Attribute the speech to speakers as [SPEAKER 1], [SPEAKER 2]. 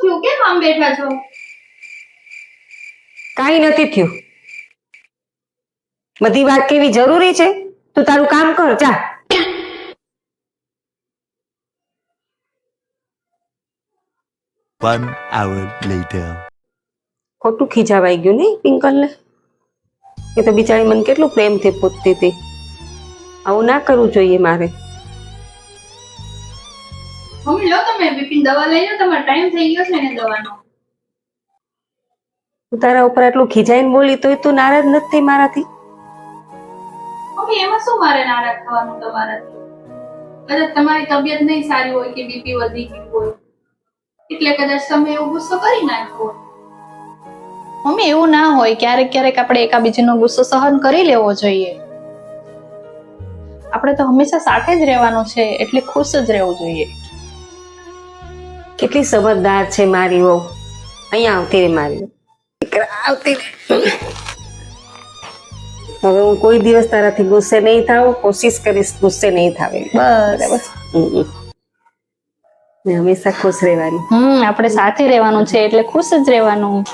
[SPEAKER 1] થયું? કેમ આમ બેઠા છો?
[SPEAKER 2] કાંઈ નથી થયું. બધી વાત કેવી જરૂરી છે? તું તારું કામ કર જા.
[SPEAKER 3] One hour later.
[SPEAKER 2] ખોટું ખીજાવાઈ ગયું નહીં પિંકલને? એ તો બિચારી મને કેટલું પ્રેમથી પૂછતી હતી. આવું ના કરવું જોઈએ મારે.
[SPEAKER 1] મમ્મી લો તમે બિપિન દવા લઈ લો, તમારો ટાઈમ થઈ ગયો છે ને દવાનો.
[SPEAKER 2] તું તારા ઉપર આટલું ખીજાઈને બોલી તોય તું નારાજ નથી થઈ મારાથી?
[SPEAKER 1] મમ્મી એમાં શું મારે નારાજ થવાનું તમારાથી? કદાચ તમારી તબિયત નહીં સારી હોય કે બીપી વધી ગયું હોય એટલે કદાચ તમે એવો ગુસ્સો કરી નાખ્યો. મમ્મી એવું ના હોય, ક્યારેક ક્યારેક આપણે એકાબીજીનો ગુસ્સો સહન કરી લેવો જોઈએ. આપણે તો હંમેશા સાથે જ રહેવાનું છે એટલે ખુશ જ રહેવું જોઈએ.
[SPEAKER 2] કેટલી સમજદાર છે મારી વહુ. અહીંયા આવતી રહે મારી વહુ. આવતી રહે. હવે હું કોઈ દિવસ તારાથી ગુસ્સે નહીં થાઉં. કોશિશ કરીશ ગુસ્સે નહીં થાવે.
[SPEAKER 1] બસ
[SPEAKER 2] ને હંમેશા ખુશ રહેવાની.
[SPEAKER 1] આપણે સાથે રહેવાનું છે એટલે ખુશ જ રહેવાનું.